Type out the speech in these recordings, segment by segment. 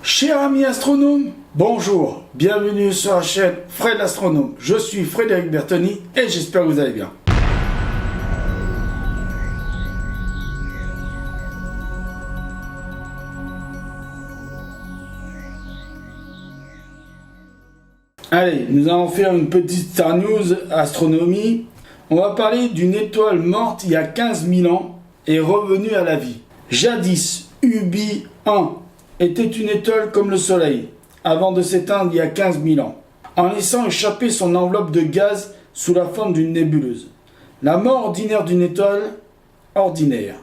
Cher ami astronome, bonjour, bienvenue sur la chaîne Fred l'astronome. Je suis Frédéric Bertoni et j'espère que vous allez bien. Allez, nous allons faire une petite Star News astronomie. On va parler d'une étoile morte il y a 15 000 ans et revenue à la vie. Jadis, Ubi 1 était une étoile comme le Soleil, avant de s'éteindre il y a 15 000 ans, en laissant échapper son enveloppe de gaz sous la forme d'une nébuleuse. La mort ordinaire d'une étoile ordinaire.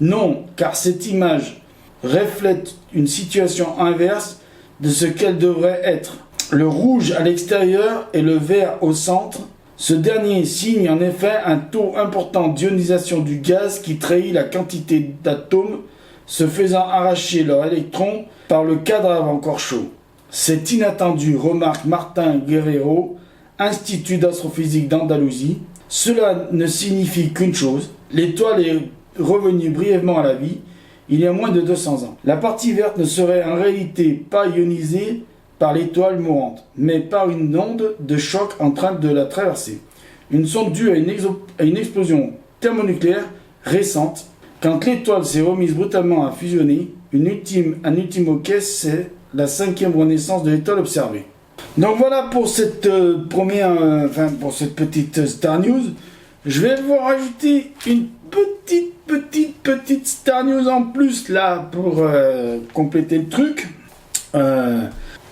Non, car cette image reflète une situation inverse de ce qu'elle devrait être. Le rouge à l'extérieur et le vert au centre. Ce dernier signe en effet un taux important d'ionisation du gaz qui trahit la quantité d'atomes se faisant arracher leurs électrons par le cadavre encore chaud. C'est inattendu, remarque Martin Guerrero, Institut d'astrophysique d'Andalousie. Cela ne signifie qu'une chose, l'étoile est revenue brièvement à la vie il y a moins de 200 ans. La partie verte ne serait en réalité pas ionisée par l'étoile mourante, mais par une onde de choc en train de la traverser. Une sonde due à une explosion thermonucléaire récente. Quand l'étoile s'est remise brutalement à fusionner, un ultime hockey, c'est la 5e renaissance de l'étoile observée. Donc voilà pour cette pour cette petite Star News. Je vais vous rajouter une petite Star News en plus là pour compléter le truc.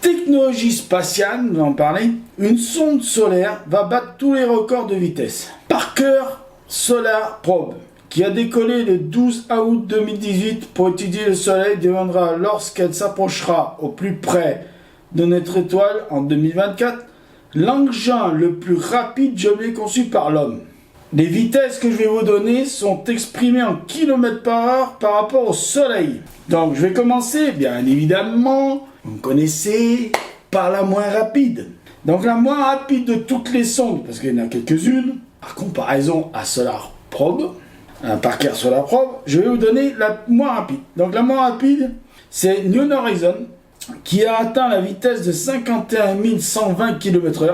Technologie spatiale, nous en parler. Une sonde solaire va battre tous les records de vitesse. Parker Solar Probe, qui a décollé le 12 août 2018 pour étudier le Soleil, deviendra, lorsqu'elle s'approchera au plus près de notre étoile en 2024, l'engin le plus rapide jamais conçu par l'homme. Les vitesses que je vais vous donner sont exprimées en km/h par rapport au Soleil. Donc je vais commencer, bien évidemment, vous connaissez, par la moins rapide. Donc la moins rapide de toutes les sondes, parce qu'il y en a quelques-unes, par comparaison à Solar Probe, un Parker Solar Probe, je vais vous donner la moins rapide. Donc la moins rapide, c'est New Horizon, qui a atteint la vitesse de 51 120 km/h,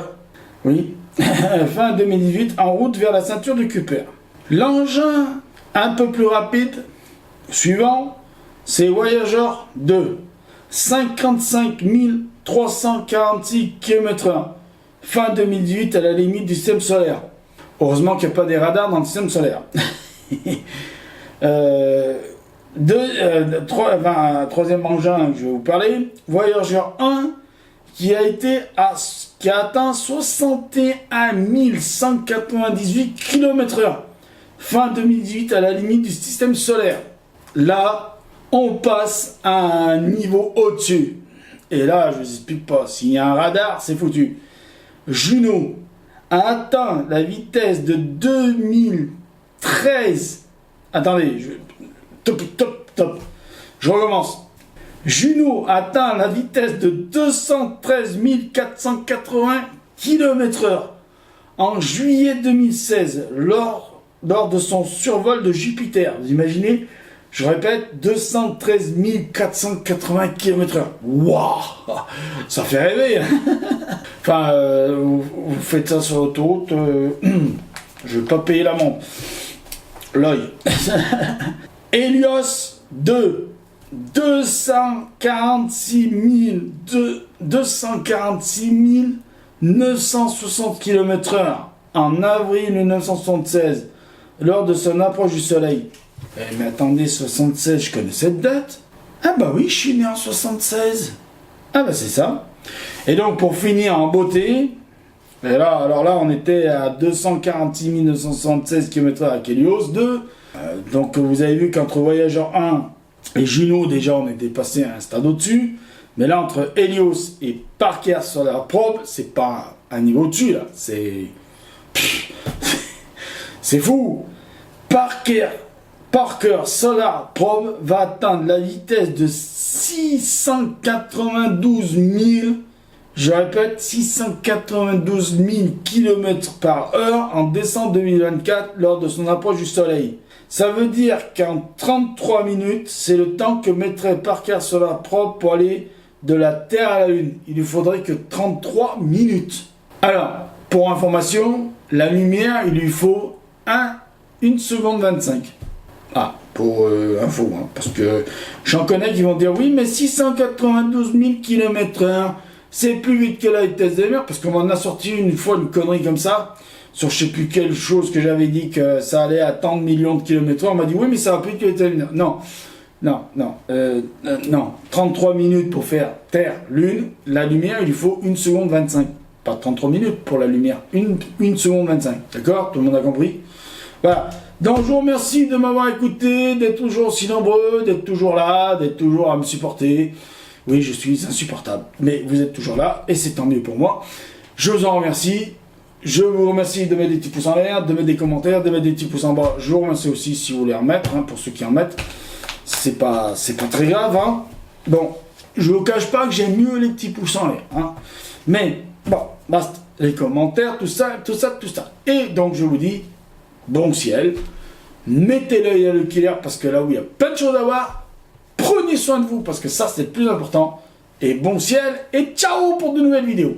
oui, fin 2018, en route vers la ceinture de Kuiper. L'engin un peu plus rapide, suivant, c'est Voyager 2, 55 346 km/h, fin 2018, à la limite du système solaire. Heureusement qu'il n'y a pas des radars dans le système solaire. Troisième engin que je vais vous parler, Voyager 1, qui a atteint 61 198 km/h, fin 2018, à la limite du système solaire. Là, on passe à un niveau au-dessus. Et là, je ne vous explique pas, s'il y a un radar, c'est foutu. Juno a atteint la vitesse de 2013. Attendez, top. Je recommence. Juno a atteint la vitesse de 213 480 km/h en juillet 2016 lors de son survol de Jupiter. Vous imaginez, je répète, 213 480 km/h. Waouh, ça fait rêver. Hein. Enfin, vous faites ça sur l'autoroute, je vais pas payer l'amende. L'œil. Helios 2, 246 960 km/h en avril 1976 lors de son approche du Soleil. Mais attendez, 76, je connais cette date. Ah bah oui, je suis né en 76. Ah bah c'est ça. Et donc pour finir en beauté, et là, alors là on était à 246 976 km/h avec Helios 2. Donc vous avez vu qu'entre Voyager 1 et Juno, déjà on était passé à un stade au-dessus. Mais là entre Helios et Parker Solar Probe, c'est pas un niveau au-dessus là. C'est fou. Parker Solar Probe va atteindre la vitesse de 692 000, je répète, 692 000 km/h en décembre 2024 lors de son approche du Soleil. Ça veut dire qu'en 33 minutes, c'est le temps que mettrait Parker Solar Probe pour aller de la Terre à la Lune. Il lui faudrait que 33 minutes. Alors, pour information, la lumière, il lui faut 1 seconde 25. Ah, pour info, hein, parce que j'en connais qui vont dire oui, mais 692 000 km/h, c'est plus vite que la vitesse de la lumière, parce qu'on m'en a sorti une fois une connerie comme ça, sur je sais plus quelle chose que j'avais dit que ça allait à tant de millions de kilomètres/h. On m'a dit oui, mais ça va plus vite que la vitesse de la lumière. Non, 33 minutes pour faire Terre, Lune, la lumière, il lui faut 1 seconde 25. Pas 33 minutes pour la lumière, 1 seconde 25. D'accord? Tout le monde a compris? Voilà. Donc je vous remercie de m'avoir écouté, d'être toujours aussi nombreux, d'être toujours là, d'être toujours à me supporter. Oui, je suis insupportable, mais vous êtes toujours là, et c'est tant mieux pour moi. Je vous en remercie. Je vous remercie de mettre des petits pouces en l'air, de mettre des commentaires, de mettre des petits pouces en bas. Je vous remercie aussi si vous voulez en mettre, hein, pour ceux qui en mettent. C'est pas très grave, hein. Bon, je vous cache pas que j'aime mieux les petits pouces en l'air, hein. Mais, bon, basta. Les commentaires, tout ça. Et donc je vous dis, bon ciel, mettez l'œil à Lucky Lair parce que là où il y a plein de choses à voir, prenez soin de vous parce que ça c'est le plus important. Et bon ciel et ciao pour de nouvelles vidéos.